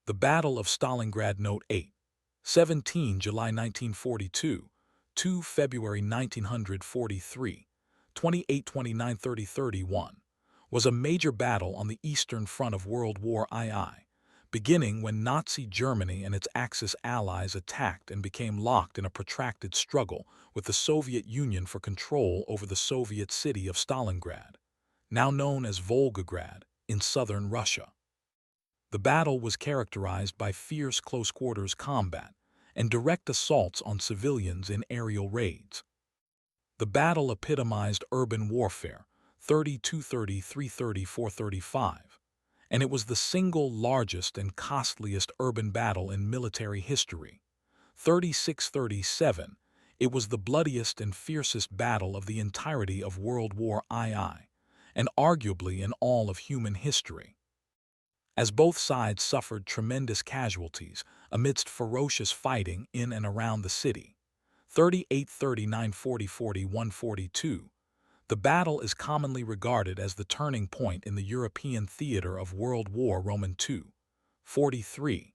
The Battle of Stalingrad Note 8, 17 July 1942, 2 February 1943, 28 29 30 31, was a major battle on the Eastern Front of World War II, beginning when Nazi Germany and its Axis allies attacked and became locked in a protracted struggle with the Soviet Union for control over the Soviet city of Stalingrad, now known as Volgograd, in southern Russia. The battle was characterized by fierce close-quarters combat and direct assaults on civilians in aerial raids. The battle epitomized urban warfare, 30-230, 330, 435, and it was the single largest and costliest urban battle in military history. 36-37, it was the bloodiest and fiercest battle of the entirety of World War II, and arguably in all of human history. As both sides suffered tremendous casualties amidst ferocious fighting in and around the city. 38-39, 40-41, 42. The battle is commonly regarded as the turning point in the European theater of World War II. 43.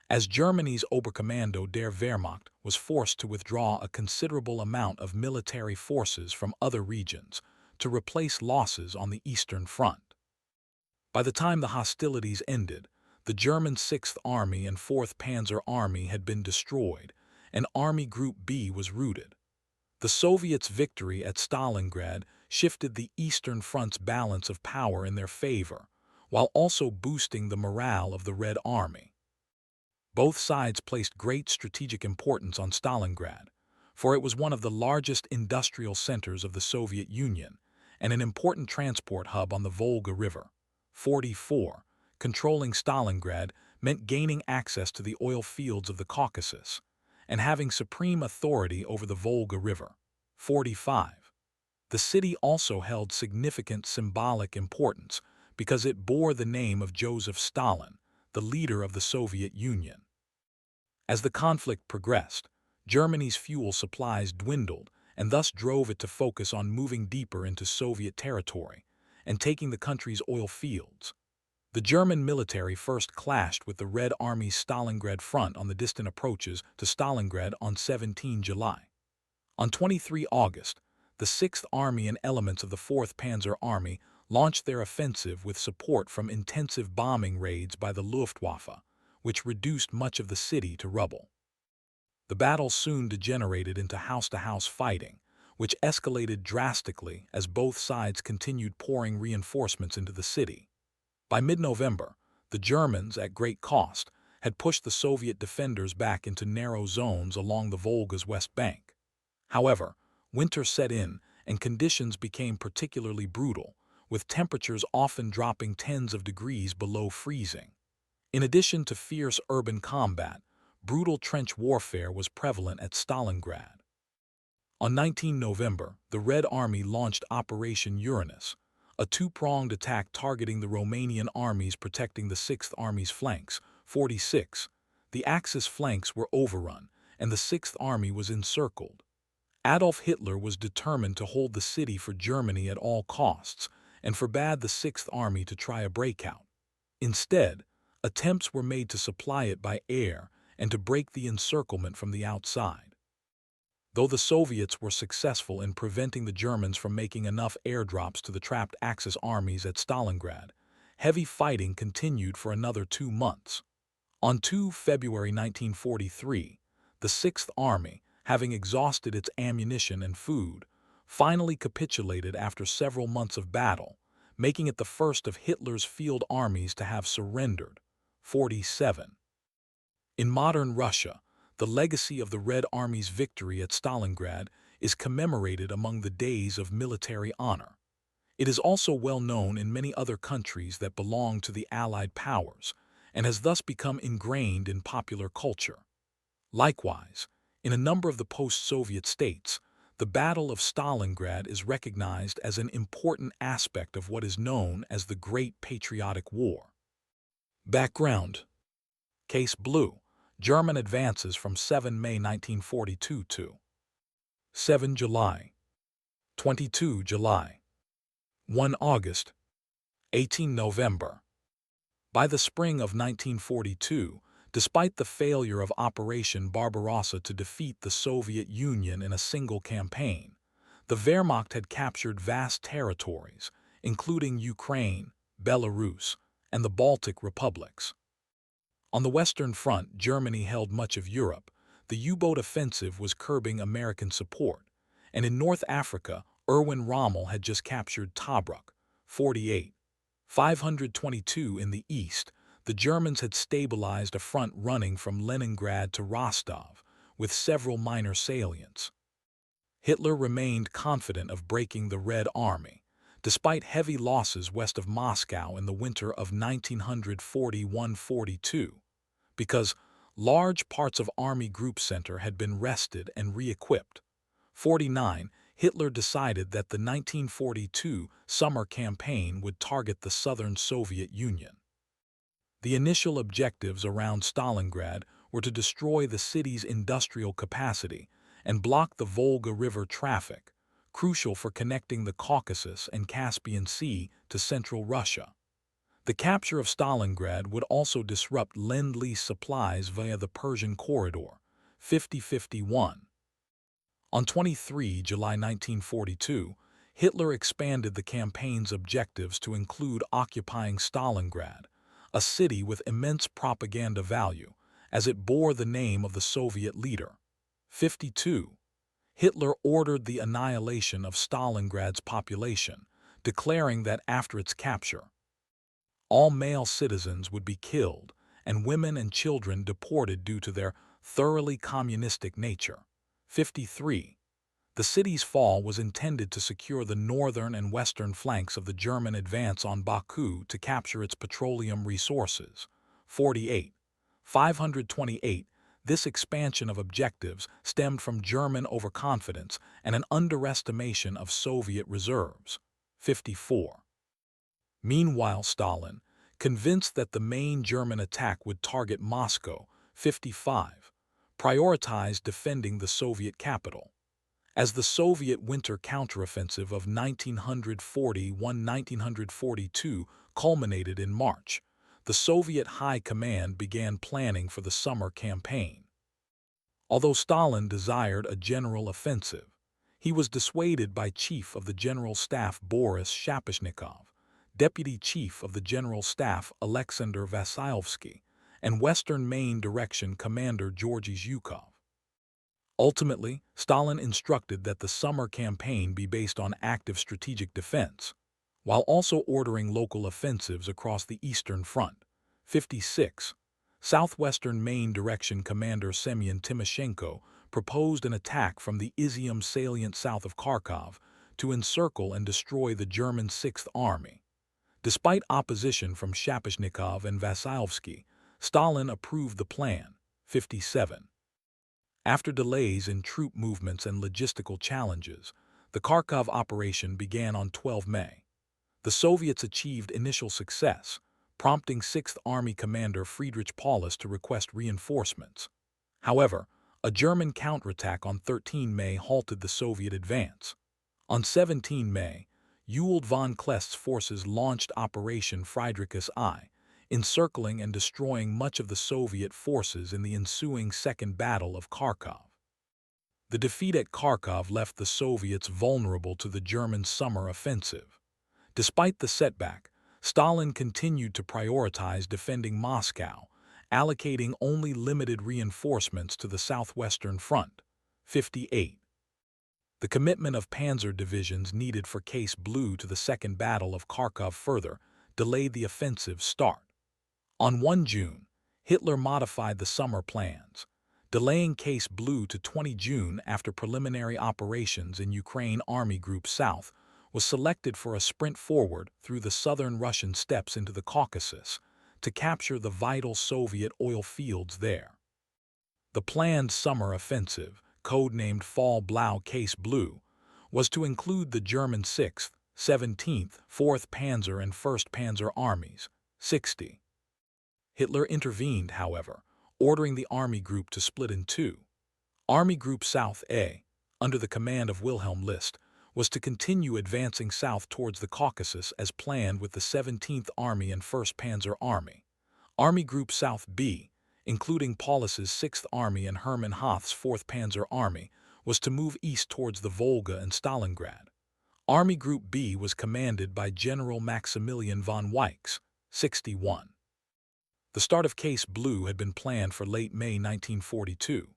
As Germany's Oberkommando der Wehrmacht was forced to withdraw a considerable amount of military forces from other regions to replace losses on the Eastern Front. By the time the hostilities ended, the German 6th Army and 4th Panzer Army had been destroyed, and Army Group B was routed. The Soviets' victory at Stalingrad shifted the Eastern Front's balance of power in their favor, while also boosting the morale of the Red Army. Both sides placed great strategic importance on Stalingrad, for it was one of the largest industrial centers of the Soviet Union and an important transport hub on the Volga River. 44. Controlling Stalingrad meant gaining access to the oil fields of the Caucasus and having supreme authority over the Volga River. 45. The city also held significant symbolic importance because it bore the name of Joseph Stalin, the leader of the Soviet Union. As the conflict progressed, Germany's fuel supplies dwindled and thus drove it to focus on moving deeper into Soviet territory and taking the country's oil fields. The German military first clashed with the Red Army's Stalingrad front on the distant approaches to Stalingrad on 17 July. On 23 August, the 6th Army and elements of the 4th Panzer Army launched their offensive with support from intensive bombing raids by the Luftwaffe, which reduced much of the city to rubble. The battle soon degenerated into house-to-house fighting, which escalated drastically as both sides continued pouring reinforcements into the city. By mid-November, the Germans, at great cost, had pushed the Soviet defenders back into narrow zones along the Volga's west bank. However, winter set in and conditions became particularly brutal, with temperatures often dropping tens of degrees below freezing. In addition to fierce urban combat, brutal trench warfare was prevalent at Stalingrad. On 19 November, the Red Army launched Operation Uranus, a two-pronged attack targeting the Romanian armies protecting the 6th Army's flanks. 46. The Axis flanks were overrun, and the 6th Army was encircled. Adolf Hitler was determined to hold the city for Germany at all costs and forbade the 6th Army to try a breakout. Instead, attempts were made to supply it by air and to break the encirclement from the outside. Though the Soviets were successful in preventing the Germans from making enough airdrops to the trapped Axis armies at Stalingrad, heavy fighting continued for another 2 months. On 2 February 1943, the 6th Army, having exhausted its ammunition and food, finally capitulated after several months of battle, making it the first of Hitler's field armies to have surrendered. 47. In modern Russia, the legacy of the Red Army's victory at Stalingrad is commemorated among the days of military honor. It is also well known in many other countries that belong to the Allied powers and has thus become ingrained in popular culture. Likewise, in a number of the post-Soviet states, the Battle of Stalingrad is recognized as an important aspect of what is known as the Great Patriotic War. Background. Case Blue. German advances from 7 May 1942 to 7 July, 22 July, 1 August, 18 November. By the spring of 1942, despite the failure of Operation Barbarossa to defeat the Soviet Union in a single campaign, the Wehrmacht had captured vast territories, including Ukraine, Belarus, and the Baltic republics. On the Western Front, Germany held much of Europe. The U-boat offensive was curbing American support, and in North Africa, Erwin Rommel had just captured Tobruk, 48. 522 in the east. The Germans had stabilized a front running from Leningrad to Rostov, with several minor salients. Hitler remained confident of breaking the Red Army, despite heavy losses west of Moscow in the winter of 1941–42, because large parts of Army Group Center had been wrested and re-equipped. 49. Hitler decided that the 1942 summer campaign would target the southern Soviet Union. The initial objectives around Stalingrad were to destroy the city's industrial capacity and block the Volga River traffic, crucial for connecting the Caucasus and Caspian Sea to central Russia. The capture of Stalingrad would also disrupt Lend-Lease supplies via the Persian Corridor, 50-51. On 23 July 1942, Hitler expanded the campaign's objectives to include occupying Stalingrad, a city with immense propaganda value, as it bore the name of the Soviet leader. 52. Hitler ordered the annihilation of Stalingrad's population, declaring that after its capture, all male citizens would be killed and women and children deported due to their thoroughly communistic nature. 53. The city's fall was intended to secure the northern and western flanks of the German advance on Baku to capture its petroleum resources. 48. 528. This expansion of objectives stemmed from German overconfidence and an underestimation of Soviet reserves. 54. Meanwhile, Stalin, convinced that the main German attack would target Moscow, 55, prioritized defending the Soviet capital. As the Soviet winter counteroffensive of 1941–1942 culminated in March, the Soviet High Command began planning for the summer campaign. Although Stalin desired a general offensive, he was dissuaded by Chief of the General Staff Boris Shapashnikov, Deputy Chief of the General Staff Alexander Vasylovsky, and Western Main Direction Commander Georgy Zhukov. Ultimately, Stalin instructed that the summer campaign be based on active strategic defense, while also ordering local offensives across the Eastern Front. 56. Southwestern Main Direction Commander Semyon Timoshenko proposed an attack from the Izium salient south of Kharkov to encircle and destroy the German Sixth Army. Despite opposition from Shapashnikov and Vasylovsky, Stalin approved the plan. 57. After delays in troop movements and logistical challenges, the Kharkov operation began on 12 May. The Soviets achieved initial success, prompting 6th Army Commander Friedrich Paulus to request reinforcements. However, a German counterattack on 13 May halted the Soviet advance. On 17 May, Ewald von Klest's forces launched Operation Friedrichs I, encircling and destroying much of the Soviet forces in the ensuing Second Battle of Kharkov. The defeat at Kharkov left the Soviets vulnerable to the German summer offensive. Despite the setback, Stalin continued to prioritize defending Moscow, allocating only limited reinforcements to the southwestern front. 58. The commitment of panzer divisions needed for Case Blue to the Second Battle of Kharkov further delayed the offensive's start. On 1 June, Hitler modified the summer plans, delaying Case Blue to 20 June after preliminary operations in Ukraine Army Group South was selected for a sprint forward through the southern Russian steppes into the Caucasus to capture the vital Soviet oil fields there. The planned summer offensive, codenamed Fall Blau Case Blue, was to include the German 6th, 17th, 4th Panzer and 1st Panzer Armies, 60. Hitler intervened, however, ordering the army group to split in two. Army Group South A, under the command of Wilhelm List, was to continue advancing south towards the Caucasus as planned with the 17th Army and 1st Panzer Army. Army Group South B, including Paulus's 6th Army and Hermann Hoth's 4th Panzer Army, was to move east towards the Volga and Stalingrad. Army Group B was commanded by General Maximilian von Weichs, 61. The start of Case Blue had been planned for late May 1942.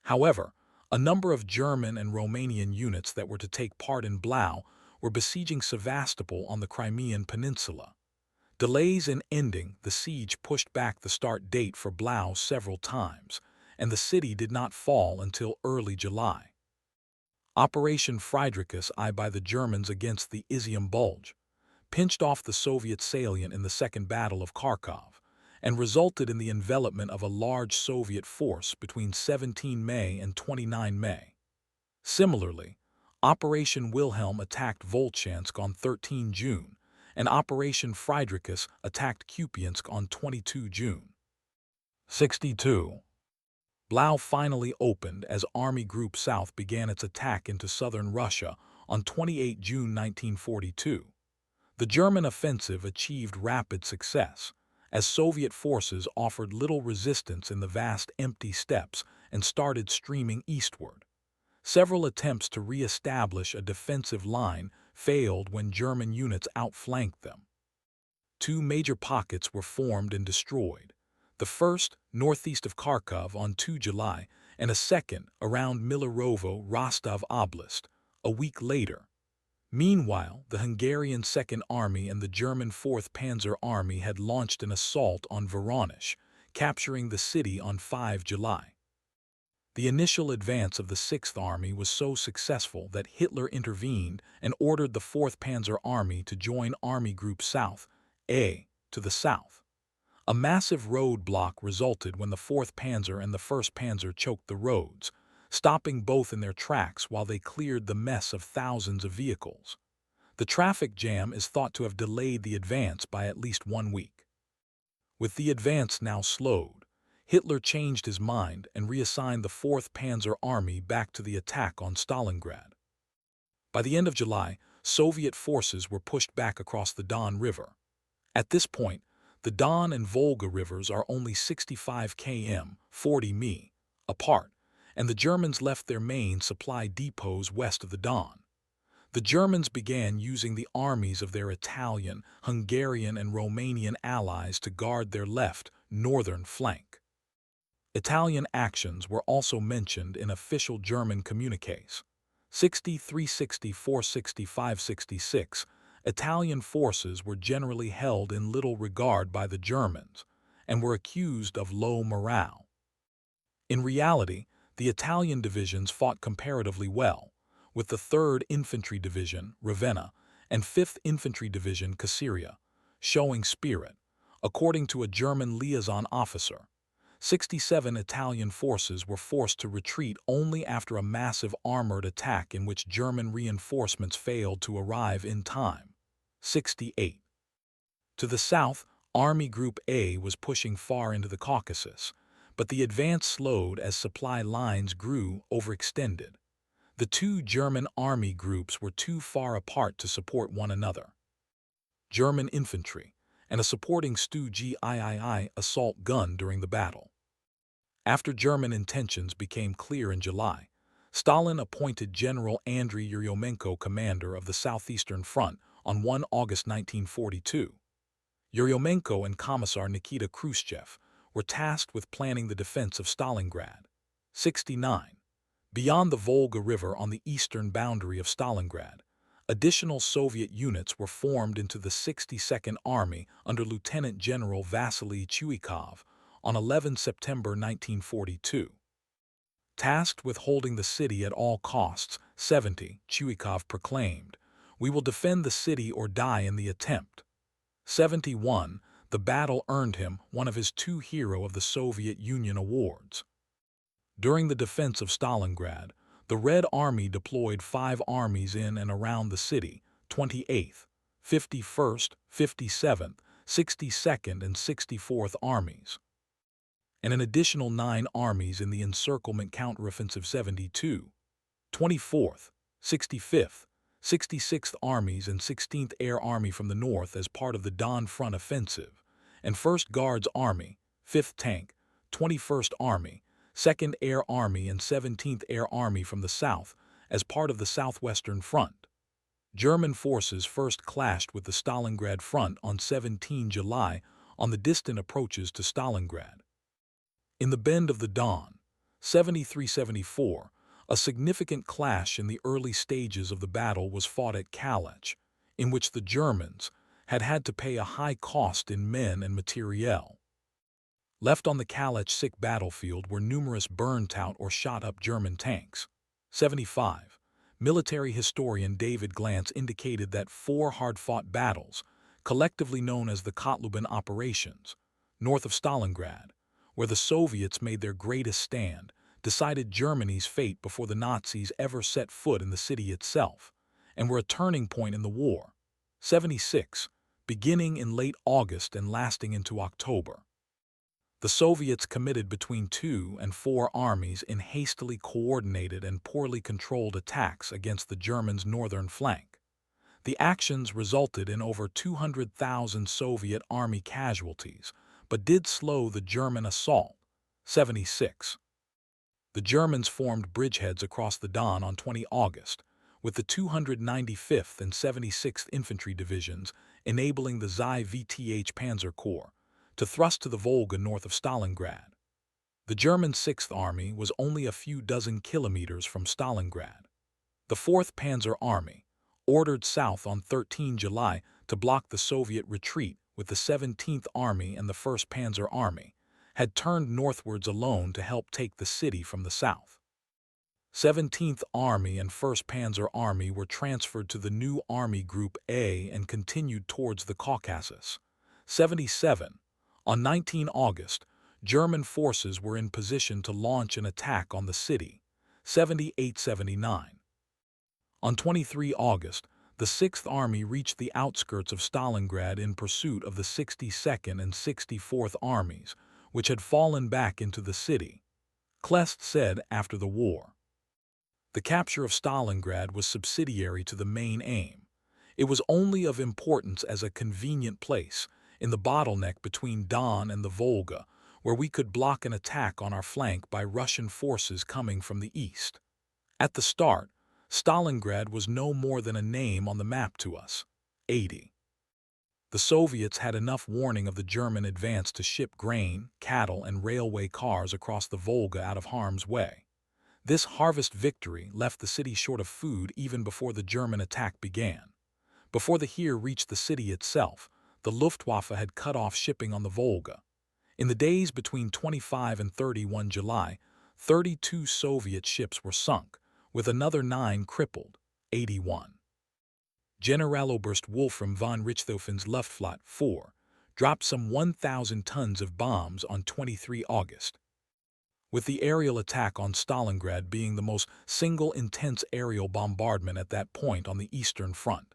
However, a number of German and Romanian units that were to take part in Blau were besieging Sevastopol on the Crimean Peninsula. Delays in ending the siege pushed back the start date for Blau several times, and the city did not fall until early July. Operation Friedrichus I by the Germans against the Izium Bulge pinched off the Soviet salient in the Second Battle of Kharkov and resulted in the envelopment of a large Soviet force between 17 May and 29 May. Similarly, Operation Wilhelm attacked Volchansk on 13 June, and Operation Friedrichus attacked Kupiansk on 22 June. 62. Blau finally opened as Army Group South began its attack into southern Russia on 28 June 1942. The German offensive achieved rapid success, as Soviet forces offered little resistance in the vast empty steppes and started streaming eastward. Several attempts to re-establish a defensive line failed when German units outflanked them. Two major pockets were formed and destroyed. The first, northeast of Kharkov on 2 July, and a second around Milarovo, Rostov Oblast, a week later. Meanwhile, the Hungarian Second Army and the German 4th Panzer Army had launched an assault on Voronezh, capturing the city on 5 July. The initial advance of the 6th Army was so successful that Hitler intervened and ordered the 4th Panzer Army to join Army Group South, A, to the south. A massive roadblock resulted when the 4th Panzer and the 1st Panzer choked the roads, stopping both in their tracks while they cleared the mess of thousands of vehicles. The traffic jam is thought to have delayed the advance by at least 1 week. With the advance now slowed, Hitler changed his mind and reassigned the 4th Panzer Army back to the attack on Stalingrad. By the end of July, Soviet forces were pushed back across the Don River. At this point, the Don and Volga rivers are only 65 km, 40 mi, apart, and the Germans left their main supply depots west of the Don. The Germans began using the armies of their Italian, Hungarian, and Romanian allies to guard their left, northern flank. Italian actions were also mentioned in official German communiques. 63, 64, 65, 66. Italian forces were generally held in little regard by the Germans and were accused of low morale. In reality, the Italian divisions fought comparatively well, with the 3rd Infantry Division, Ravenna, and 5th Infantry Division, Caesarea, showing spirit, according to a German liaison officer. 67 Italian forces were forced to retreat only after a massive armored attack in which German reinforcements failed to arrive in time. 68. To the south, Army Group A was pushing far into the Caucasus, but the advance slowed as supply lines grew overextended. The two German army groups were too far apart to support one another. German infantry, and a supporting Stu-GIII assault gun during the battle. After German intentions became clear in July, Stalin appointed General Andriy Yeryomenko commander of the Southeastern Front on 1 August 1942. Yeryomenko and Commissar Nikita Khrushchev were tasked with planning the defense of Stalingrad. 69. Beyond the Volga River on the eastern boundary of Stalingrad, additional Soviet units were formed into the 62nd Army under Lieutenant General Vasily Chuikov on 11 September 1942. Tasked with holding the city at all costs, 70, Chuikov proclaimed, "We will defend the city or die in the attempt." 71. The battle earned him one of his 2 Hero of the Soviet Union awards. During the defense of Stalingrad, the Red Army deployed 5 armies in and around the city, 28th, 51st, 57th, 62nd, and 64th Armies, and an additional 9 armies in the encirclement counteroffensive 72, 24th, 65th, 66th Armies and 16th Air Army from the north as part of the Don Front offensive, and 1st Guards Army, 5th Tank, 21st Army, 2nd Air Army and 17th Air Army from the south as part of the Southwestern Front. German forces first clashed with the Stalingrad Front on 17 July on the distant approaches to Stalingrad. In the Bend of the Don, 73-74, a significant clash in the early stages of the battle was fought at Kalach, in which the Germans had to pay a high cost in men and materiel. Left on the Kalach battlefield were numerous burned-out or shot-up German tanks. 75. Military historian David Glantz indicated that 4 hard-fought battles, collectively known as the Kotlubin operations, north of Stalingrad, where the Soviets made their greatest stand, decided Germany's fate before the Nazis ever set foot in the city itself, and were a turning point in the war. 76. Beginning in late August and lasting into October. The Soviets committed between 2 and 4 armies in hastily coordinated and poorly controlled attacks against the Germans' northern flank. The actions resulted in over 200,000 Soviet army casualties, but did slow the German assault. 76. The Germans formed bridgeheads across the Don on 20 August, with the 295th and 76th Infantry Divisions enabling the ZIVTH Panzer Corps to thrust to the Volga north of Stalingrad. The German 6th Army was only a few dozen kilometers from Stalingrad. The 4th Panzer Army, ordered south on 13 July to block the Soviet retreat with the 17th Army and the 1st Panzer Army, had turned northwards alone to help take the city from the south. 17th Army and 1st Panzer Army were transferred to the new Army Group A and continued towards the Caucasus. 77. On 19 August, German forces were in position to launch an attack on the city. 78-79. On 23 August, the 6th Army reached the outskirts of Stalingrad in pursuit of the 62nd and 64th Armies, which had fallen back into the city. Kleist said after the war, "The capture of Stalingrad was subsidiary to the main aim. It was only of importance as a convenient place, in the bottleneck between Don and the Volga, where we could block an attack on our flank by Russian forces coming from the east. At the start, Stalingrad was no more than a name on the map to us." 80. The Soviets had enough warning of the German advance to ship grain, cattle, and railway cars across the Volga out of harm's way. This harvest victory left the city short of food even before the German attack began. Before the Heer reached the city itself, the Luftwaffe had cut off shipping on the Volga. In the days between 25 and 31 July, 32 Soviet ships were sunk, with another 9 crippled. 81. Generaloberst Wolfram von Richthofen's Luftflotte 4 dropped some 1,000 tons of bombs on 23 August. With the aerial attack on Stalingrad being the most single intense aerial bombardment at that point on the Eastern Front.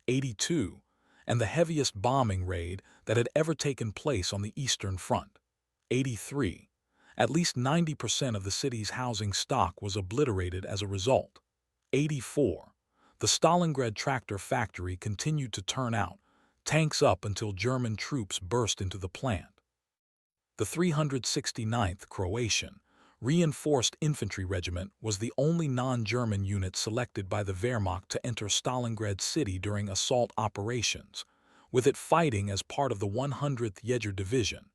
82. And the heaviest bombing raid that had ever taken place on the Eastern Front. 83. At least 90% of the city's housing stock was obliterated as a result. 84. The Stalingrad tractor factory continued to turn out, tanks up until German troops burst into the plant. The 369th Croatian Reinforced Infantry Regiment was the only non-German unit selected by the Wehrmacht to enter Stalingrad city during assault operations, with it fighting as part of the 100th Yeger Division.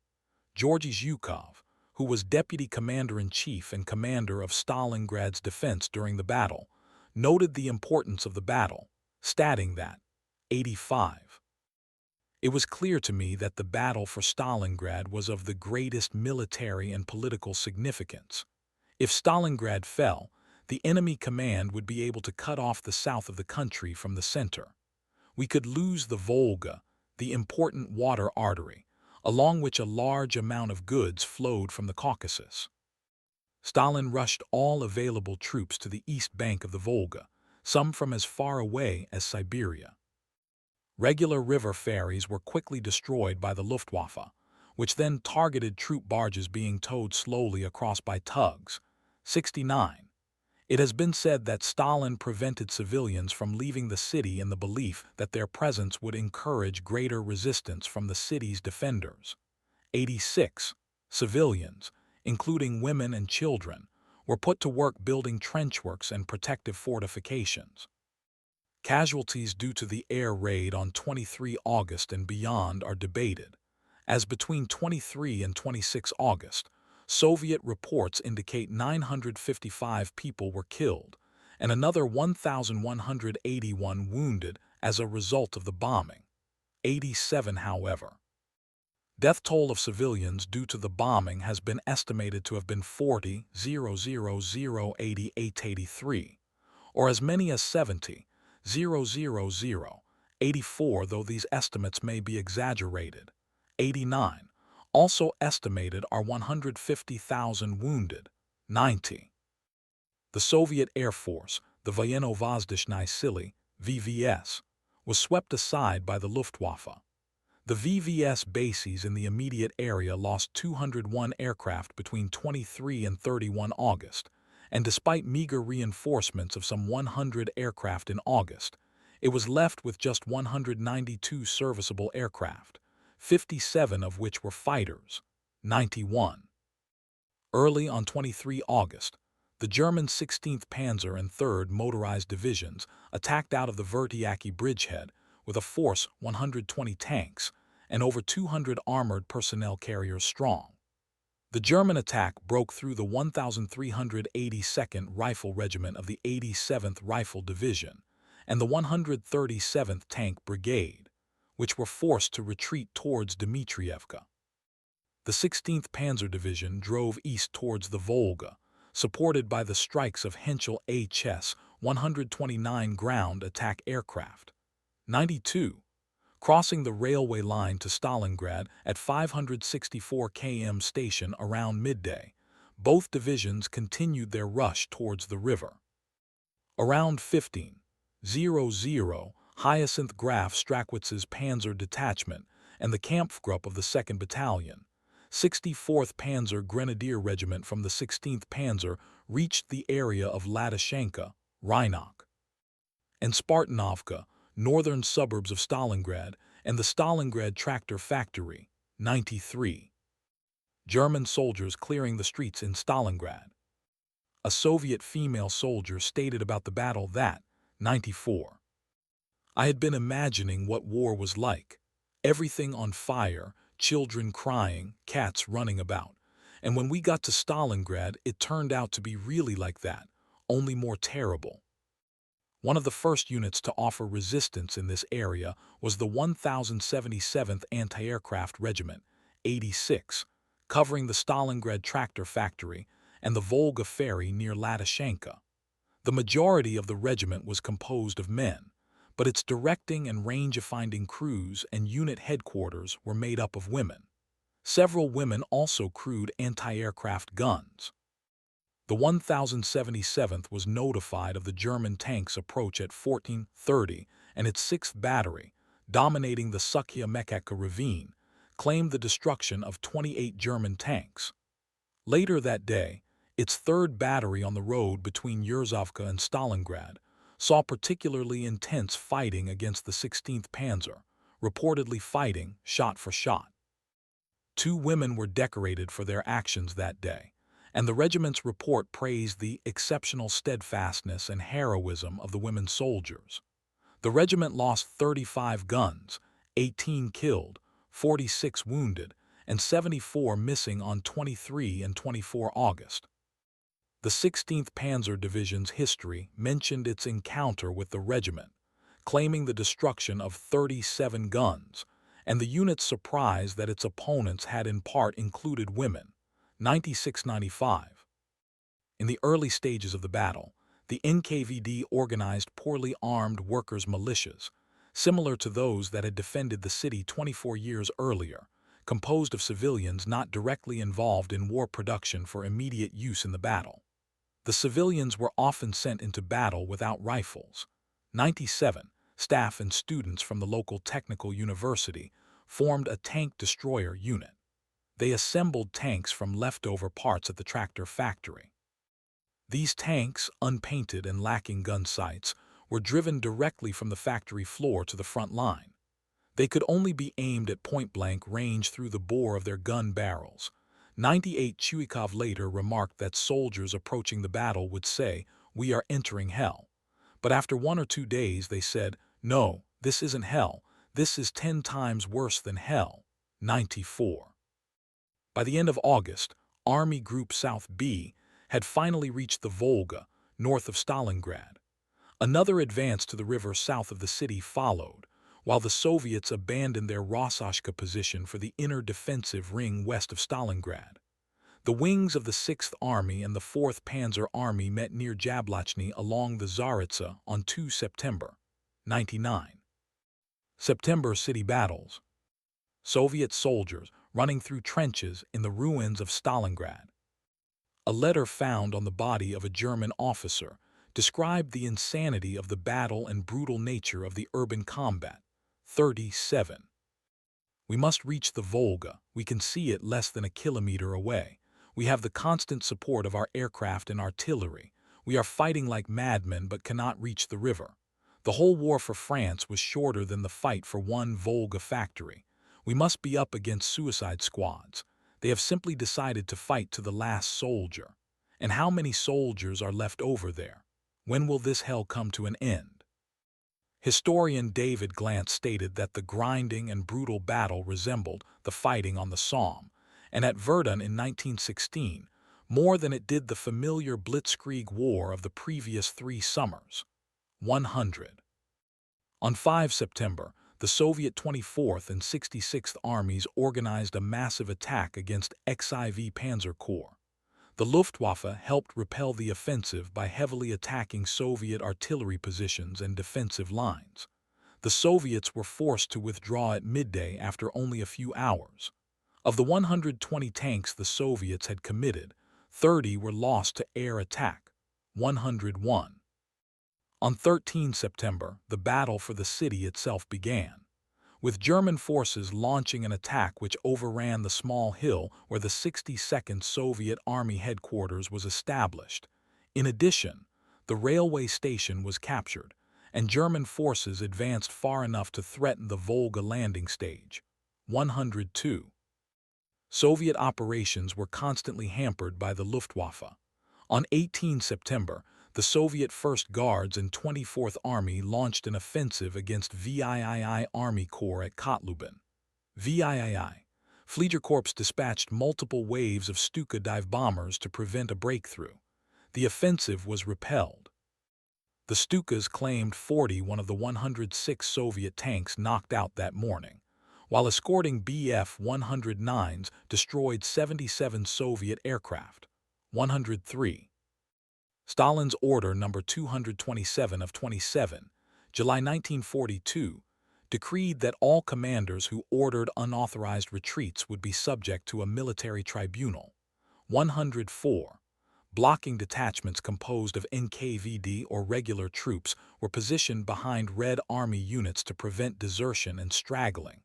Georgy Zhukov, who was Deputy Commander-in-Chief and commander of Stalingrad's defense during the battle, noted the importance of the battle, stating that, 85. It was clear to me that the battle for Stalingrad was of the greatest military and political significance. If Stalingrad fell, the enemy command would be able to cut off the south of the country from the center. We could lose the Volga, the important water artery, along which a large amount of goods flowed from the Caucasus. Stalin rushed all available troops to the east bank of the Volga, some from as far away as Siberia. Regular river ferries were quickly destroyed by the Luftwaffe, which then targeted troop barges being towed slowly across by tugs. 69. It has been said that Stalin prevented civilians from leaving the city in the belief that their presence would encourage greater resistance from the city's defenders. 86 civilians, including women and children, were put to work building trenchworks and protective fortifications. Casualties due to the air raid on 23 August and beyond are debated, as between 23 and 26 August, Soviet reports indicate 955 people were killed and another 1,181 wounded as a result of the bombing. 87, however. Death toll of civilians due to the bombing has been estimated to have been 40,000,88,83, or as many as 70,000,84, though these estimates may be exaggerated. 89, also estimated are 150,000 wounded. 90. The Soviet Air Force, the Vojenno-Vazdushny Sily, VVS, was swept aside by the Luftwaffe. The VVS bases in the immediate area lost 201 aircraft between 23 and 31 August, and despite meager reinforcements of some 100 aircraft in August, it was left with just 192 serviceable aircraft, 57 of which were fighters. 91. Early on 23 August, the German 16th Panzer and 3rd Motorized Divisions attacked out of the Vertiaki bridgehead with a force 120 tanks and over 200 armored personnel carriers strong. The German attack broke through the 1,382nd Rifle Regiment of the 87th Rifle Division and the 137th Tank Brigade, which were forced to retreat towards Dmitrievka. The 16th Panzer Division drove east towards the Volga, supported by the strikes of Henschel HS-129 ground attack aircraft. 92. Crossing the railway line to Stalingrad at 564 km station around midday, both divisions continued their rush towards the river. Around 15:00, Hyacinth Graf Strakowitz's Panzer Detachment and the Kampfgruppe of the 2nd Battalion, 64th Panzer Grenadier Regiment from the 16th Panzer reached the area of Ladyshenka, Rynok, and Spartanovka, northern suburbs of Stalingrad, and the Stalingrad Tractor Factory. 93. German soldiers clearing the streets in Stalingrad. A Soviet female soldier stated about the battle that, 94. I had been imagining what war was like. Everything on fire, children crying, cats running about. And when we got to Stalingrad, it turned out to be really like that, only more terrible. One of the first units to offer resistance in this area was the 1077th Anti-Aircraft Regiment, 86, covering the Stalingrad Tractor Factory and the Volga Ferry near Ladyshenka. The majority of the regiment was composed of men, but its directing and range-finding crews and unit headquarters were made up of women. Several women also crewed anti-aircraft guns. The 1077th was notified of the German tank's approach at 14:30, and its 6th Battery, dominating the Sukhia Mekaka ravine, claimed the destruction of 28 German tanks. Later that day, its 3rd Battery on the road between Yurzovka and Stalingrad saw particularly intense fighting against the 16th Panzer, reportedly fighting shot for shot. 2 women were decorated for their actions that day, and the regiment's report praised the exceptional steadfastness and heroism of the women soldiers. The regiment lost 35 guns, 18 killed, 46 wounded, and 74 missing on 23 and 24 August. The 16th Panzer Division's history mentioned its encounter with the regiment, claiming the destruction of 37 guns, and the unit's surprise that its opponents had in part included women. 96-95. In the early stages of the battle, the NKVD organized poorly armed workers' militias, similar to those that had defended the city 24 years earlier, composed of civilians not directly involved in war production for immediate use in the battle. The civilians were often sent into battle without rifles. 97. Staff and students from the local technical university formed a tank destroyer unit. They assembled tanks from leftover parts at the tractor factory. These tanks, unpainted and lacking gun sights, were driven directly from the factory floor to the front line. They could only be aimed at point-blank range through the bore of their gun barrels. 98 Chuikov later remarked that soldiers approaching the battle would say, "We are entering hell." But after 1 or 2 days they said, "No, this isn't hell. This is 10 times worse than hell." 94. By the end of August, Army Group South B had finally reached the Volga, north of Stalingrad. Another advance to the river south of the city followed, while the Soviets abandoned their Rossashka position for the inner defensive ring west of Stalingrad. The wings of the 6th Army and the 4th Panzer Army met near Jablachny along the Tsaritsa on 2 September. 99. September city battles. Soviet soldiers running through trenches in the ruins of Stalingrad. A letter found on the body of a German officer described the insanity of the battle and brutal nature of the urban combat. 37. We must reach the Volga. We can see it less than a kilometer away. We have the constant support of our aircraft and artillery. We are fighting like madmen but cannot reach the river. The whole war for France was shorter than the fight for one Volga factory. We must be up against suicide squads. They have simply decided to fight to the last soldier. And how many soldiers are left over there? When will this hell come to an end? Historian David Glantz stated that the grinding and brutal battle resembled the fighting on the Somme, and at Verdun in 1916, more than it did the familiar blitzkrieg war of the previous 3 summers. 100. On 5 September, the Soviet 24th and 66th Armies organized a massive attack against XIV Panzer Corps. The Luftwaffe helped repel the offensive by heavily attacking Soviet artillery positions and defensive lines. The Soviets were forced to withdraw at midday after only a few hours. Of the 120 tanks the Soviets had committed, 30 were lost to air attack. 101. On 13 September, the battle for the city itself began, with German forces launching an attack which overran the small hill where the 62nd Soviet Army headquarters was established. In addition, the railway station was captured, and German forces advanced far enough to threaten the Volga landing stage. 102. Soviet operations were constantly hampered by the Luftwaffe. On 18 September, the Soviet 1st Guards and 24th Army launched an offensive against VII Army Corps at Kotlubin. VII Fliegerkorps dispatched multiple waves of Stuka dive bombers to prevent a breakthrough. The offensive was repelled. The Stukas claimed 41 of the 106 Soviet tanks knocked out that morning, while escorting Bf-109s destroyed 77 Soviet aircraft. 103. Stalin's Order No. 227 of 27, July 1942, decreed that all commanders who ordered unauthorized retreats would be subject to a military tribunal. 104. Blocking detachments composed of NKVD or regular troops were positioned behind Red Army units to prevent desertion and straggling,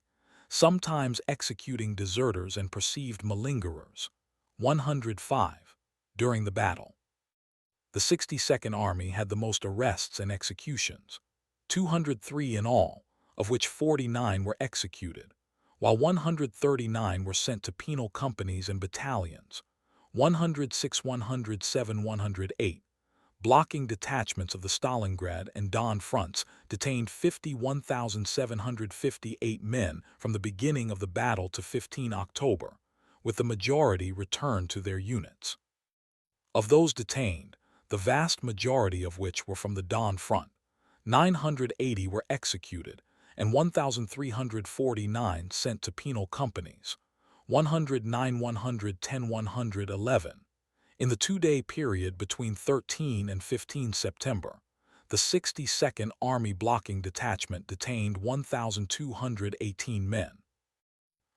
sometimes executing deserters and perceived malingerers. 105. During the battle, the 62nd Army had the most arrests and executions, 203 in all, of which 49 were executed, while 139 were sent to penal companies and battalions. 106, 107, 108. Blocking detachments of the Stalingrad and Don fronts detained 51,758 men from the beginning of the battle to 15 October, with the majority returned to their units. Of those detained, the vast majority of which were from the Don front, 980 were executed and 1,349 sent to penal companies. 109, 110, 111. In the 2-day period between 13 and 15 September, the 62nd Army Blocking Detachment detained 1,218 men,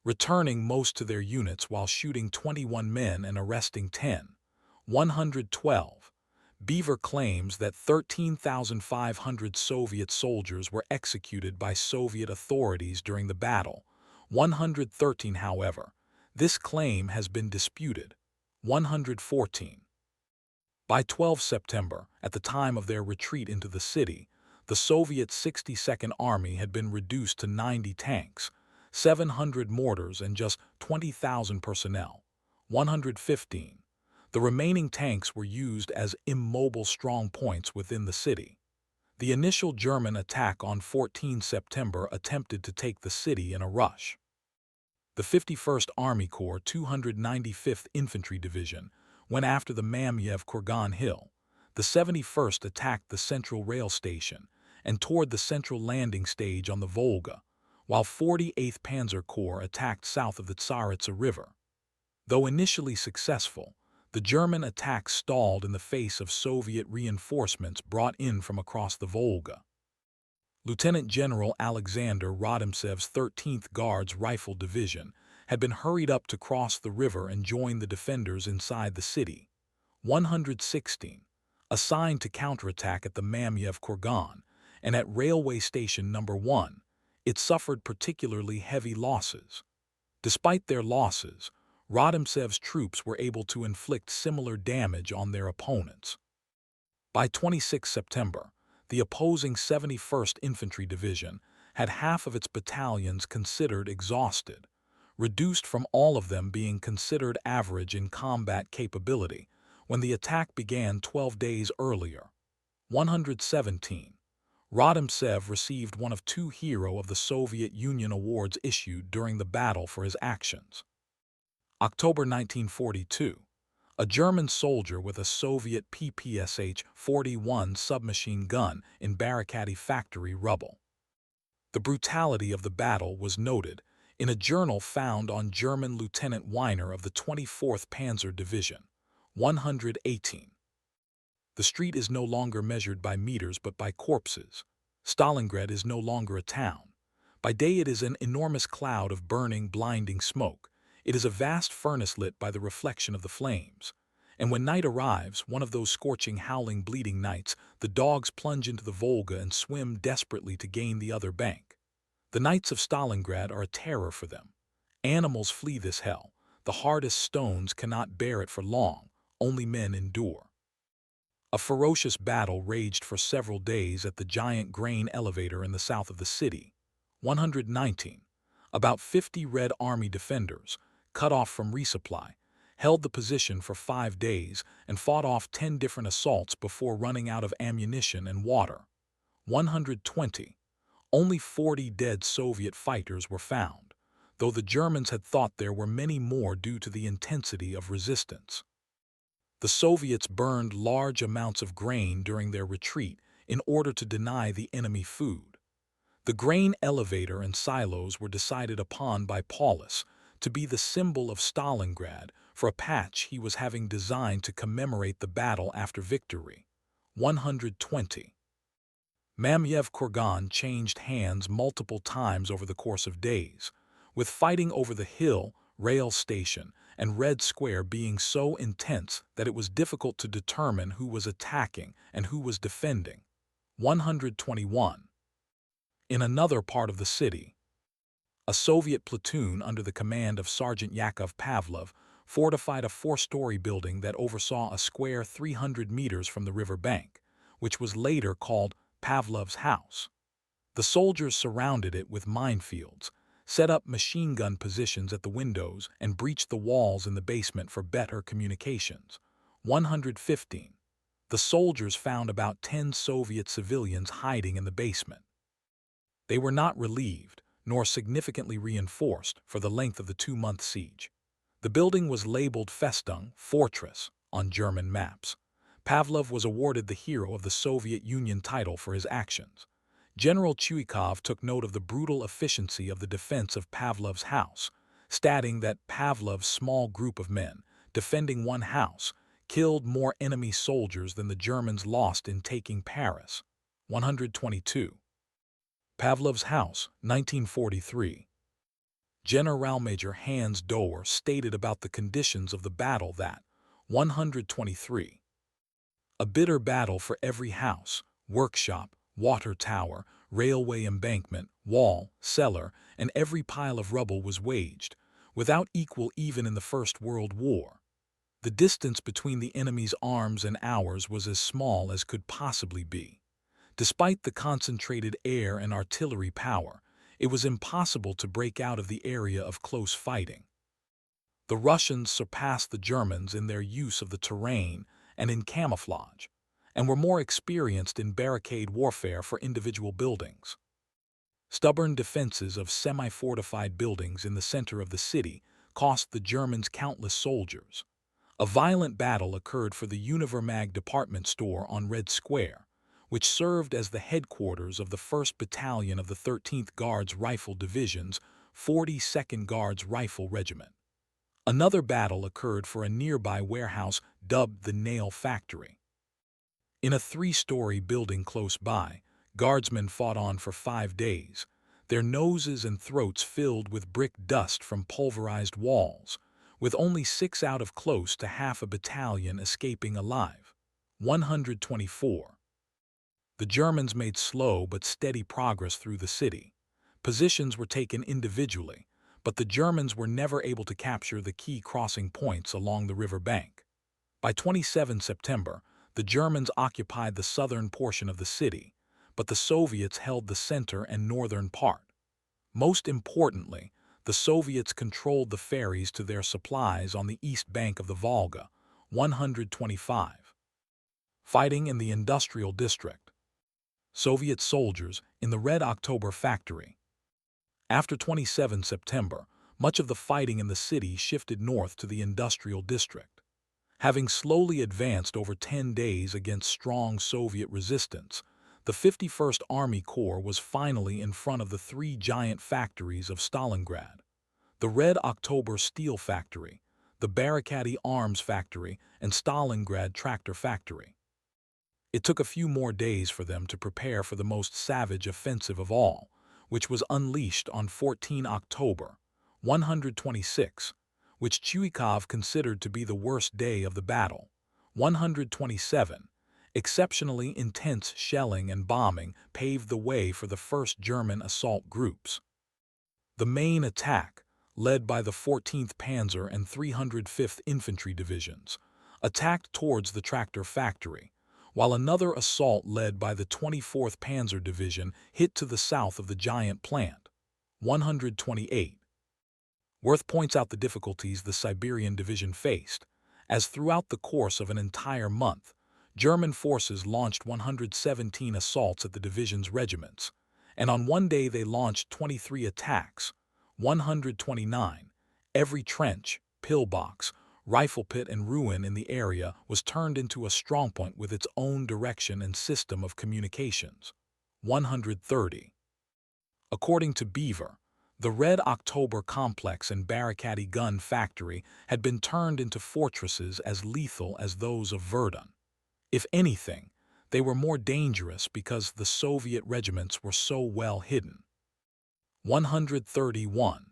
returning most to their units while shooting 21 men and arresting 10. 112. Beaver claims that 13,500 Soviet soldiers were executed by Soviet authorities during the battle. 113, however, this claim has been disputed. 114. By 12 September, at the time of their retreat into the city, The Soviet 62nd Army had been reduced to 90 tanks, 700 mortars, and just 20,000 personnel. 115. The remaining tanks were used as immobile strong points within the city. The initial German attack on 14 September attempted to take the city in a rush. The 51st Army Corps 295th Infantry Division went after the Mamiev-Kurgan Hill. The 71st attacked the Central Rail Station and toward the central landing stage on the Volga, while 48th Panzer Corps attacked south of the Tsaritsa River. Though initially successful, the German attack stalled in the face of Soviet reinforcements brought in from across the Volga. Lieutenant General Alexander Rodimtsev's 13th Guards Rifle Division had been hurried up to cross the river and join the defenders inside the city. 116, assigned to counterattack at the Mamiev-Kurgan and at Railway Station No. 1, it suffered particularly heavy losses. Despite their losses, Rodimtsev's troops were able to inflict similar damage on their opponents. By 26 September, the opposing 71st Infantry Division had half of its battalions considered exhausted, reduced from all of them being considered average in combat capability when the attack began 12 days earlier. 117. Rodimtsev received one of 2 Hero of the Soviet Union awards issued during the battle for his actions. October 1942. A German soldier with a Soviet PPSH-41 submachine gun in barricade factory rubble. The brutality of the battle was noted in a journal found on German Lieutenant Weiner of the 24th Panzer Division. 118. The street is no longer measured by meters but by corpses. Stalingrad is no longer a town. By day it is an enormous cloud of burning, blinding smoke. It is a vast furnace lit by the reflection of the flames. And when night arrives, one of those scorching, howling, bleeding nights, the dogs plunge into the Volga and swim desperately to gain the other bank. The nights of Stalingrad are a terror for them. Animals flee this hell. The hardest stones cannot bear it for long. Only men endure. A ferocious battle raged for several days at the giant grain elevator in the south of the city. 119. About 50 Red Army defenders, cut off from resupply, held the position for 5 days and fought off 10 different assaults before running out of ammunition and water. 120. Only 40 dead Soviet fighters were found, though the Germans had thought there were many more due to the intensity of resistance. The Soviets burned large amounts of grain during their retreat in order to deny the enemy food. The grain elevator and silos were decided upon by Paulus to be the symbol of Stalingrad for a patch he was having designed to commemorate the battle after victory. 120. Mamiev-Kurgan changed hands multiple times over the course of days, with fighting over the hill, rail station, and Red Square being so intense that it was difficult to determine who was attacking and who was defending. 121. In another part of the city, a Soviet platoon under the command of Sergeant Yakov Pavlov fortified a 4-story building that oversaw a square 300 meters from the river bank, which was later called Pavlov's house. The soldiers surrounded it with minefields, set up machine gun positions at the windows, and breached the walls in the basement for better communications. 115. The soldiers found about 10 Soviet civilians hiding in the basement. They were not relieved, nor significantly reinforced for the length of the 2-month siege. The building was labeled Festung, Fortress, on German maps. Pavlov was awarded the Hero of the Soviet Union title for his actions. General Chuikov took note of the brutal efficiency of the defense of Pavlov's house, stating that Pavlov's small group of men, defending one house, killed more enemy soldiers than the Germans lost in taking Paris. 122. Pavlov's house, 1943. Generalmajor Hans Doer stated about the conditions of the battle that, 123. A bitter battle for every house, workshop, water tower, railway embankment, wall, cellar, and every pile of rubble was waged, without equal even in the First World War. The distance between the enemy's arms and ours was as small as could possibly be. Despite the concentrated air and artillery power, it was impossible to break out of the area of close fighting. The Russians surpassed the Germans in their use of the terrain and in camouflage, and were more experienced in barricade warfare for individual buildings. Stubborn defenses of semi-fortified buildings in the center of the city cost the Germans countless soldiers. A violent battle occurred for the Univermag department store on Red Square, which served as the headquarters of the 1st Battalion of the 13th Guards Rifle Division's 42nd Guards Rifle Regiment. Another battle occurred for a nearby warehouse dubbed the Nail Factory. In a 3-story building close by, guardsmen fought on for 5 days, their noses and throats filled with brick dust from pulverized walls, with only 6 out of close to half a battalion escaping alive. 124. The Germans made slow but steady progress through the city. Positions were taken individually, but the Germans were never able to capture the key crossing points along the river bank. By 27 September, the Germans occupied the southern portion of the city, but the Soviets held the center and northern part. Most importantly, the Soviets controlled the ferries to their supplies on the east bank of the Volga. 125. Fighting in the industrial district. Soviet soldiers in the Red October factory. After 27 September, much of the fighting in the city shifted north to the industrial district. Having slowly advanced over 10 days against strong Soviet resistance, the 51st Army Corps was finally in front of the 3 giant factories of Stalingrad: the Red October Steel Factory, the Barricade Arms Factory, and Stalingrad Tractor Factory. It took a few more days for them to prepare for the most savage offensive of all, which was unleashed on 14 October, 126, which Chuikov considered to be the worst day of the battle. 127. Exceptionally intense shelling and bombing paved the way for the first German assault groups. The main attack, led by the 14th Panzer and 305th Infantry Divisions, attacked towards the tractor factory, while another assault led by the 24th Panzer Division hit to the south of the giant plant. 128. Worth points out the difficulties the Siberian Division faced, as throughout the course of an entire month, German forces launched 117 assaults at the division's regiments, and on one day they launched 23 attacks. 129. Every trench, pillbox, rifle pit and ruin in the area was turned into a strongpoint with its own direction and system of communications. 130. According to Beaver, the Red October complex and Barricade gun factory had been turned into fortresses as lethal as those of Verdun. If anything, they were more dangerous because the Soviet regiments were so well hidden. 131.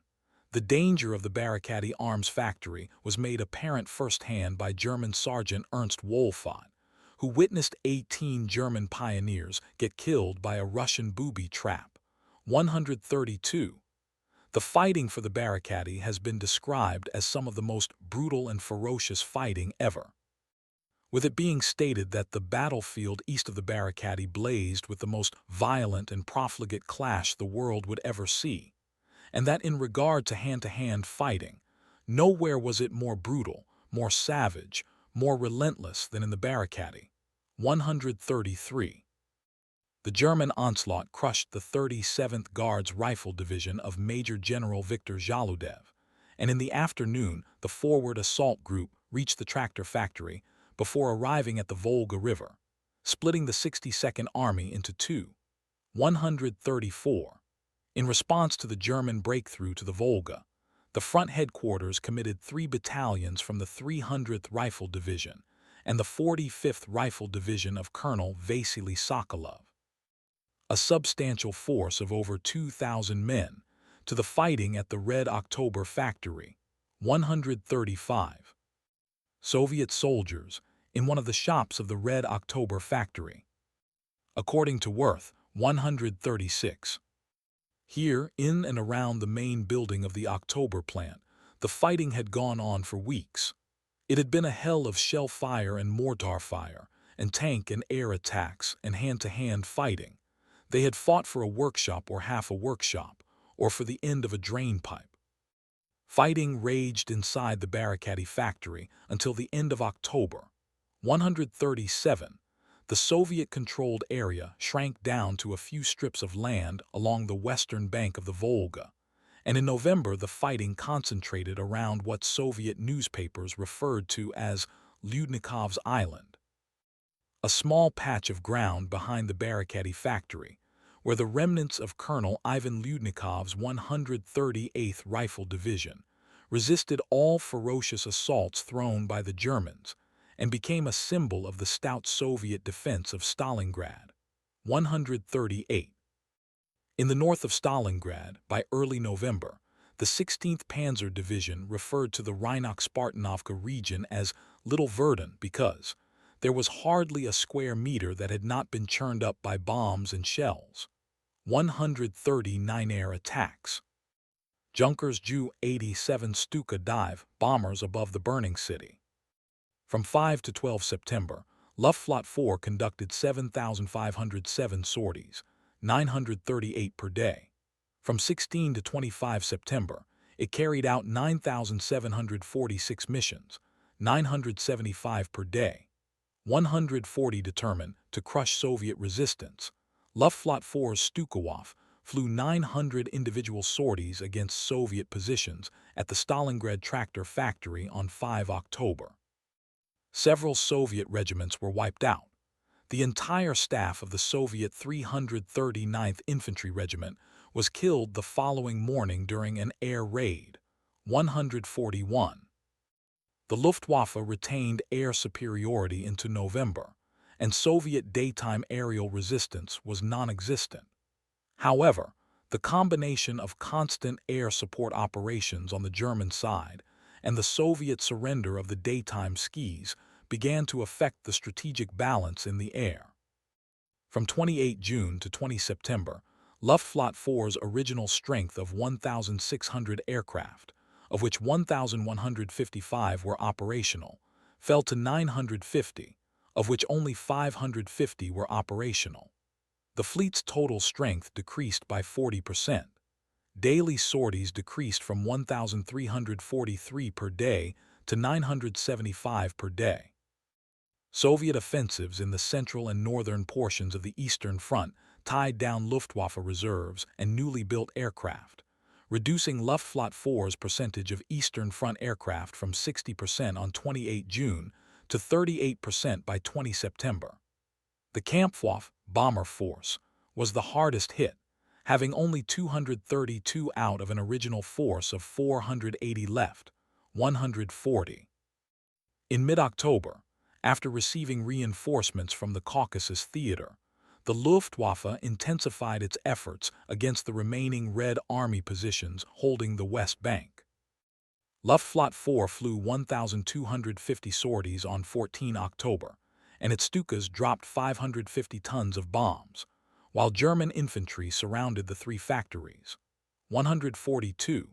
The danger of the Barricade Arms Factory was made apparent firsthand by German Sergeant Ernst Wohlfahrt, who witnessed 18 German pioneers get killed by a Russian booby trap. 132. The fighting for the barricade has been described as some of the most brutal and ferocious fighting ever, with it being stated that the battlefield east of the barricade blazed with the most violent and profligate clash the world would ever see, and that in regard to hand-to-hand fighting, nowhere was it more brutal, more savage, more relentless than in the barricade. 133. The German onslaught crushed the 37th Guards Rifle Division of Major General Viktor Zhaludev, and in the afternoon the forward assault group reached the tractor factory before arriving at the Volga River, splitting the 62nd Army into two. 134. In response to the German breakthrough to the Volga, the front headquarters committed 3 battalions from the 300th Rifle Division and the 45th Rifle Division of Colonel Vasily Sokolov, a substantial force of over 2,000 men, to the fighting at the Red October factory. 135. Soviet soldiers in one of the shops of the Red October factory. According to Worth, 136. Here, in and around the main building of the October plant, the fighting had gone on for weeks. It had been a hell of shell fire and mortar fire, and tank and air attacks and hand-to-hand fighting. They had fought for a workshop or half a workshop, or for the end of a drain pipe. Fighting raged inside the Barricadi factory until the end of October 137. The Soviet-controlled area shrank down to a few strips of land along the western bank of the Volga, and in November the fighting concentrated around what Soviet newspapers referred to as Lyudnikov's Island, a small patch of ground behind the Barricadi factory, where the remnants of Colonel Ivan Lyudnikov's 138th Rifle Division resisted all ferocious assaults thrown by the Germans and became a symbol of the stout Soviet defense of Stalingrad. 138. In the north of Stalingrad, by early November, the 16th Panzer Division referred to the Rhinox-Spartanovka region as Little Verdun because there was hardly a square meter that had not been churned up by bombs and shells. 139 air attacks. Junkers Ju-87 Stuka dive bombers above the burning city. From 5 to 12 September, Luftflotte 4 conducted 7,507 sorties, 938 per day. From 16 to 25 September, it carried out 9,746 missions, 975 per day. 140 determined to crush Soviet resistance. Luftflotte 4's Stukawov flew 900 individual sorties against Soviet positions at the Stalingrad tractor factory on 5 October. Several Soviet regiments were wiped out. The entire staff of the Soviet 339th Infantry Regiment was killed the following morning during an air raid. 141. The Luftwaffe retained air superiority into November, and Soviet daytime aerial resistance was non-existent. However, the combination of constant air support operations on the German side and the Soviet surrender of the daytime skis began to affect the strategic balance in the air. From 28 June to 20 September, Luftflotte 4's original strength of 1,600 aircraft, of which 1,155 were operational, fell to 950, of which only 550 were operational. The fleet's total strength decreased by 40%. Daily sorties decreased from 1,343 per day to 975 per day. Soviet offensives in the central and northern portions of the Eastern Front tied down Luftwaffe reserves and newly built aircraft, reducing Luftflotte 4's percentage of Eastern Front aircraft from 60% on 28 June to 38% by 20 September. The Kampfwaffe bomber force was the hardest hit, having only 232 out of an original force of 480 left, 140. In mid-October, after receiving reinforcements from the Caucasus Theater, the Luftwaffe intensified its efforts against the remaining Red Army positions holding the West Bank. Luftflotte 4 flew 1,250 sorties on 14 October, and its Stukas dropped 550 tons of bombs, while German infantry surrounded the three factories. 142.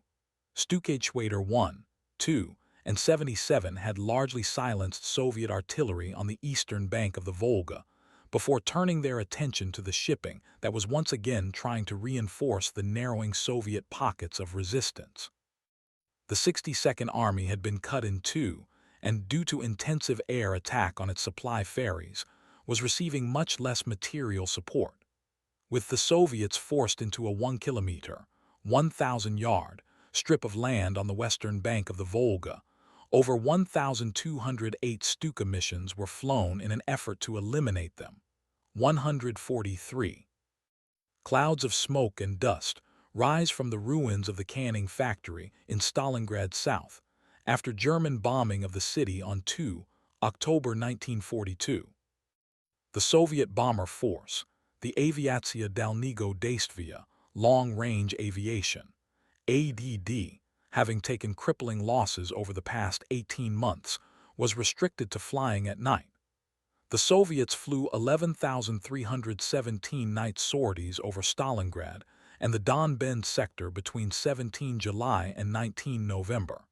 Stukageschwader 1, 2, and 77 had largely silenced Soviet artillery on the eastern bank of the Volga, before turning their attention to the shipping that was once again trying to reinforce the narrowing Soviet pockets of resistance. The 62nd Army had been cut in two, and due to intensive air attack on its supply ferries, was receiving much less material support. With the Soviets forced into a 1-kilometer, 1,000-yard strip of land on the western bank of the Volga, over 1,208 Stuka missions were flown in an effort to eliminate them. 143. Clouds of smoke and dust rise from the ruins of the canning factory in Stalingrad South after German bombing of the city on 2 October 1942. The Soviet bomber force, the Aviatsiya Dalnego Действия, long-range aviation, ADD, having taken crippling losses over the past 18 months, was restricted to flying at night. The Soviets flew 11,317 night sorties over Stalingrad and the Don Bend sector between 17 July and 19 November.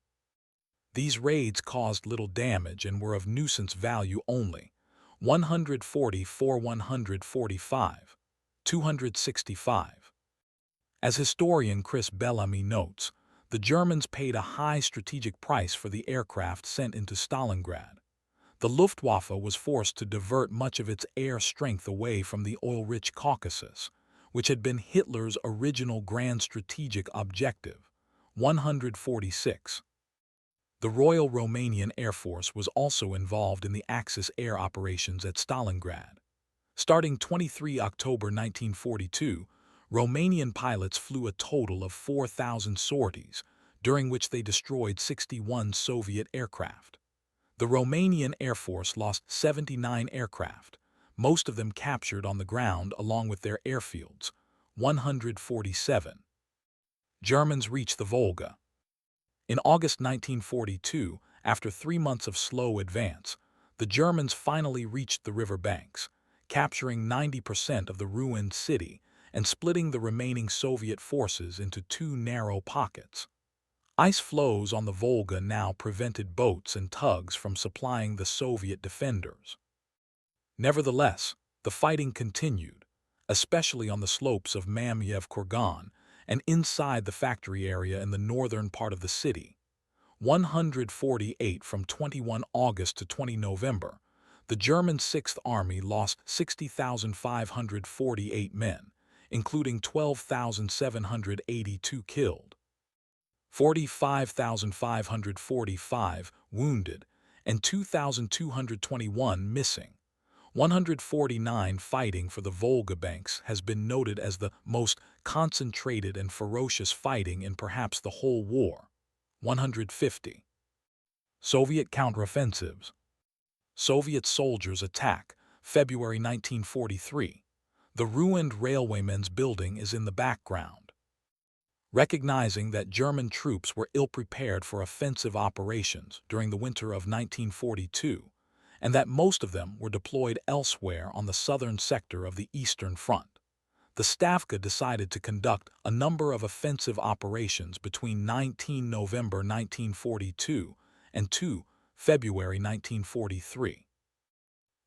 These raids caused little damage and were of nuisance value only, 140-145, 265. As historian Chris Bellamy notes, the Germans paid a high strategic price for the aircraft sent into Stalingrad. The Luftwaffe was forced to divert much of its air strength away from the oil-rich Caucasus, which had been Hitler's original grand strategic objective. 146. The Royal Romanian Air Force was also involved in the Axis air operations at Stalingrad. Starting 23 October 1942, Romanian pilots flew a total of 4,000 sorties, during which they destroyed 61 Soviet aircraft. The Romanian Air Force lost 79 aircraft, most of them captured on the ground along with their airfields. 147. Germans reached the Volga. In August 1942, after 3 months of slow advance, the Germans finally reached the river banks, capturing 90% of the ruined city and splitting the remaining Soviet forces into 2 narrow pockets. Ice floes on the Volga now prevented boats and tugs from supplying the Soviet defenders. Nevertheless, the fighting continued, especially on the slopes of Mamiev Kurgan and inside the factory area in the northern part of the city. 148. From 21 August to 20 November, the German Sixth Army lost 60,548 men, including 12,782 killed, 45,545 wounded, and 2,221 missing. 149. Fighting for the Volga banks has been noted as the most concentrated and ferocious fighting in perhaps the whole war. 150. Soviet counteroffensives. Soviet soldiers attack, February 1943. The ruined railwaymen's building is in the background. Recognizing that German troops were ill-prepared for offensive operations during the winter of 1942, and that most of them were deployed elsewhere on the southern sector of the Eastern Front, the Stavka decided to conduct a number of offensive operations between 19 November 1942 and 2 February 1943.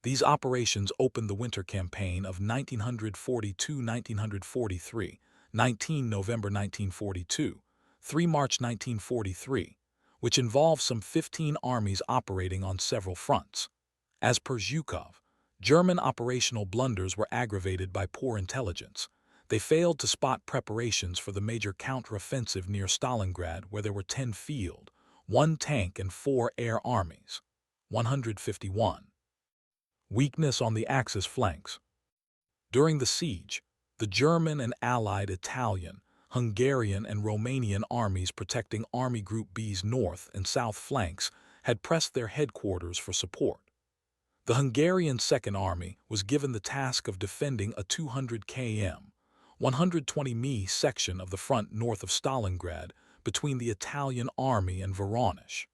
These operations opened the winter campaign of 1942-1943, 19 November 1942, 3 March 1943, which involved some 15 armies operating on several fronts. As per Zhukov, German operational blunders were aggravated by poor intelligence. They failed to spot preparations for the major counteroffensive near Stalingrad, where there were 10 field, 1 tank and 4 air armies. 151. Weakness on the Axis flanks. During the siege, the German and Allied Italian, Hungarian and Romanian armies protecting Army Group B's north and south flanks had pressed their headquarters for support. The Hungarian Second Army was given the task of defending a 200 km, 120 mi section of the front north of Stalingrad between the Italian army and Voronezh.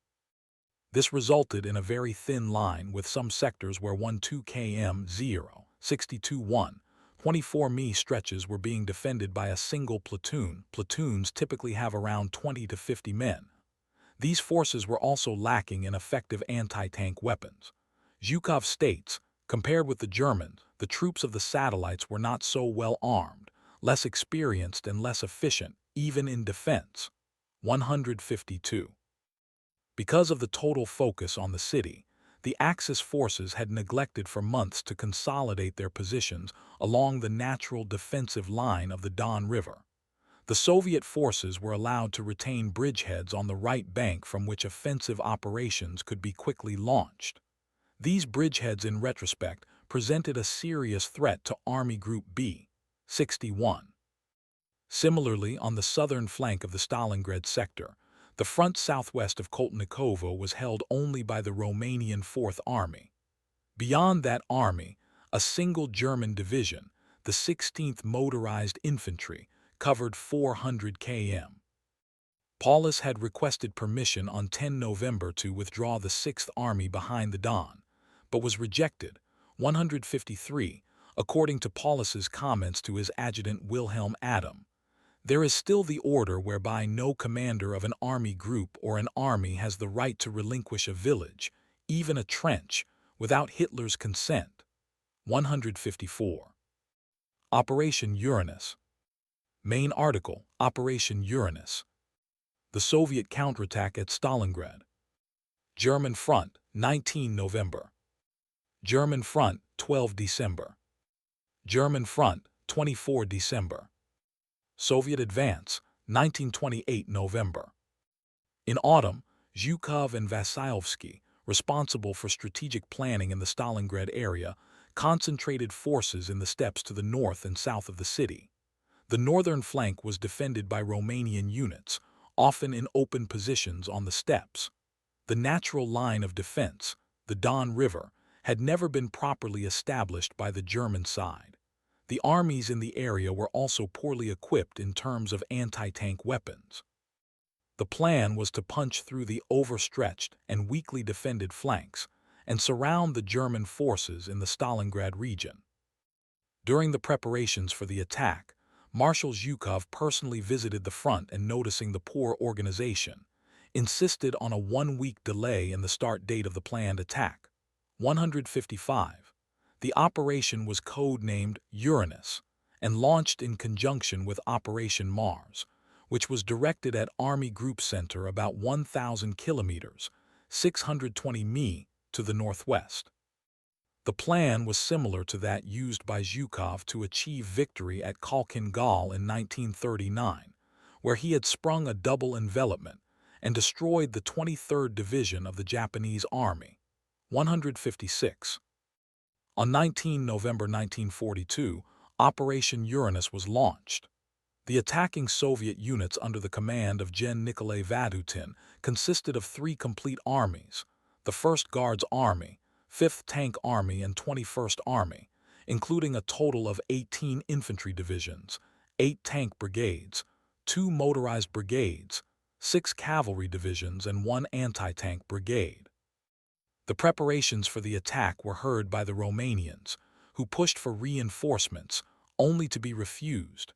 This resulted in a very thin line with some sectors where 12 km 0, 62 1, 24 mi stretches were being defended by a single platoon. Platoons typically have around 20 to 50 men. These forces were also lacking in effective anti-tank weapons. Zhukov states, compared with the Germans, the troops of the satellites were not so well armed, less experienced and less efficient, even in defense. 152. Because of the total focus on the city, the Axis forces had neglected for months to consolidate their positions along the natural defensive line of the Don River. The Soviet forces were allowed to retain bridgeheads on the right bank from which offensive operations could be quickly launched. These bridgeheads, in retrospect, presented a serious threat to Army Group B, 61. Similarly, on the southern flank of the Stalingrad sector, the front southwest of Koltnikovo was held only by the Romanian Fourth Army. Beyond that army, a single German division, the 16th Motorized Infantry, covered 400 km. Paulus had requested permission on 10 November to withdraw the 6th Army behind the Don, but was rejected. 153, according to Paulus's comments to his adjutant Wilhelm Adam. There is still the order whereby no commander of an army group or an army has the right to relinquish a village, even a trench, without Hitler's consent. 154. Operation Uranus. Main article, Operation Uranus. The Soviet counterattack at Stalingrad. German front, 19 November. German front, 12 December. German front, 24 December. Soviet advance, 1928 November. In autumn, Zhukov and Vasilyevsky, responsible for strategic planning in the Stalingrad area, concentrated forces in the steppes to the north and south of the city. The northern flank was defended by Romanian units, often in open positions on the steppes. The natural line of defense, the Don River, had never been properly established by the German side. The armies in the area were also poorly equipped in terms of anti-tank weapons. The plan was to punch through the overstretched and weakly defended flanks and surround the German forces in the Stalingrad region. During the preparations for the attack, Marshal Zhukov personally visited the front and, noticing the poor organization, insisted on a one-week delay in the start date of the planned attack. 155. The operation was code-named Uranus and launched in conjunction with Operation Mars, which was directed at Army Group Center about 1,000 kilometers, 620 mi, to the northwest. The plan was similar to that used by Zhukov to achieve victory at Khalkhin Gol in 1939, where he had sprung a double envelopment and destroyed the 23rd Division of the Japanese Army. 156. On 19 November 1942, Operation Uranus was launched. The attacking Soviet units under the command of Gen. Nikolai Vadutin consisted of 3 complete armies: the 1st Guards Army, 5th Tank Army, and 21st Army, including a total of 18 infantry divisions, 8 tank brigades, 2 motorized brigades, 6 cavalry divisions, and 1 anti-tank brigade. The preparations for the attack were heard by the Romanians, who pushed for reinforcements, only to be refused.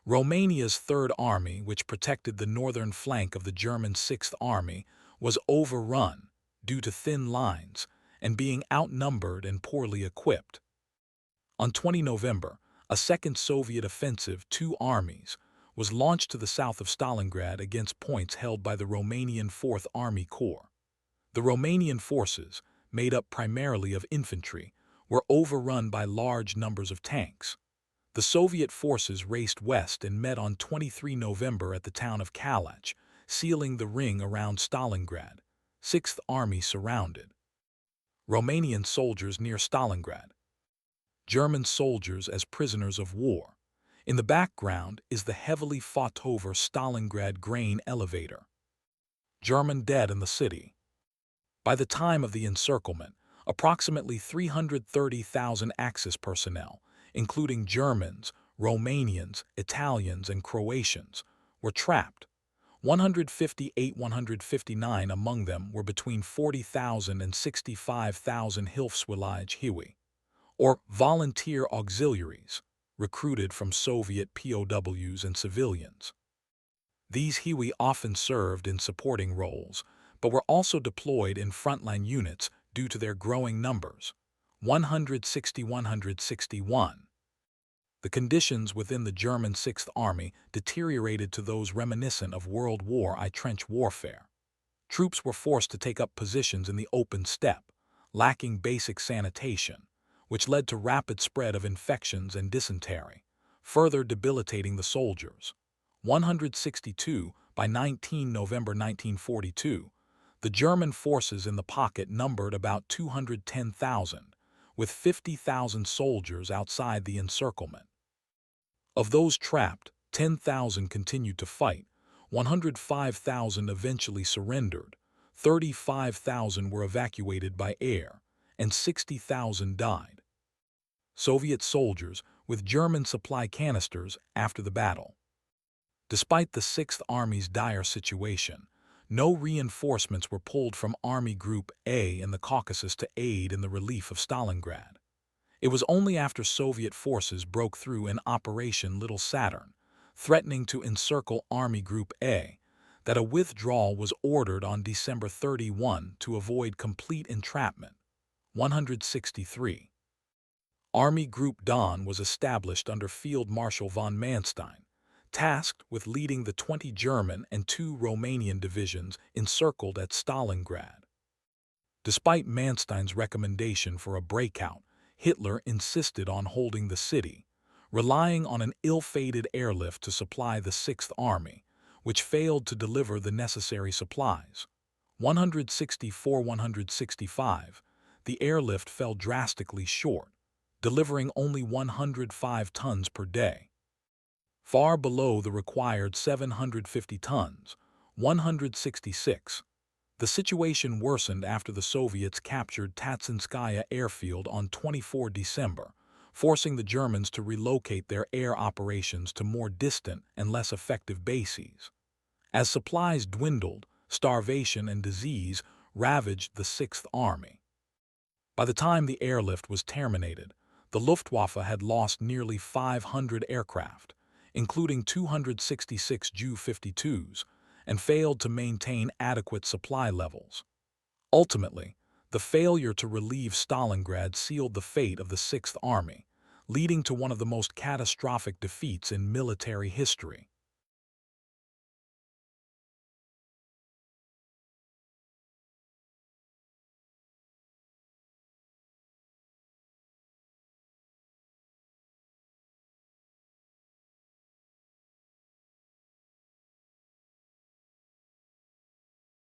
Romania's Third Army, which protected the northern flank of the German Sixth Army, was overrun due to thin lines and being outnumbered and poorly equipped. On 20 November, a second Soviet offensive, 2 armies, was launched to the south of Stalingrad against points held by the Romanian Fourth Army Corps. The Romanian forces, made up primarily of infantry, were overrun by large numbers of tanks. The Soviet forces raced west and met on 23 November at the town of Kalach, sealing the ring around Stalingrad. Sixth Army surrounded. Romanian soldiers near Stalingrad. German soldiers as prisoners of war. In the background is the heavily fought-over Stalingrad grain elevator. German dead in the city. By the time of the encirclement, approximately 330,000 Axis personnel, including Germans, Romanians, Italians, and Croatians, were trapped. 159 among them were between 40,000 and 65,000 Hilfswillige, or volunteer auxiliaries, recruited from Soviet POWs and civilians. These Hiwi often served in supporting roles, but were also deployed in frontline units due to their growing numbers. 161. The conditions within the German Sixth Army deteriorated to those reminiscent of World War I trench warfare. Troops were forced to take up positions in the open steppe, lacking basic sanitation, which led to rapid spread of infections and dysentery, further debilitating the soldiers. 162. By 19 November 1942, the German forces in the pocket numbered about 210,000, with 50,000 soldiers outside the encirclement. Of those trapped, 10,000 continued to fight, 105,000 eventually surrendered, 35,000 were evacuated by air, and 60,000 died. Soviet soldiers with German supply canisters after the battle. Despite the Sixth Army's dire situation, no reinforcements were pulled from Army Group A in the Caucasus to aid in the relief of Stalingrad. It was only after Soviet forces broke through in Operation Little Saturn, threatening to encircle Army Group A, that a withdrawal was ordered on December 31 to avoid complete entrapment. 163. Army Group Don was established under Field Marshal von Manstein, tasked with leading the 20 German and 2 Romanian divisions encircled at Stalingrad. Despite Manstein's recommendation for a breakout, Hitler insisted on holding the city, relying on an ill-fated airlift to supply the Sixth Army, which failed to deliver the necessary supplies. 164-165, the airlift fell drastically short, delivering only 105 tons per day. Far below the required 750 tons, 166. The situation worsened after the Soviets captured Tatsinskaya airfield on 24 December, forcing the Germans to relocate their air operations to more distant and less effective bases. As supplies dwindled, starvation and disease ravaged the Sixth Army. By the time the airlift was terminated, the Luftwaffe had lost nearly 500 aircraft, including 266 Ju-52s, and failed to maintain adequate supply levels. Ultimately, the failure to relieve Stalingrad sealed the fate of the Sixth Army, leading to one of the most catastrophic defeats in military history.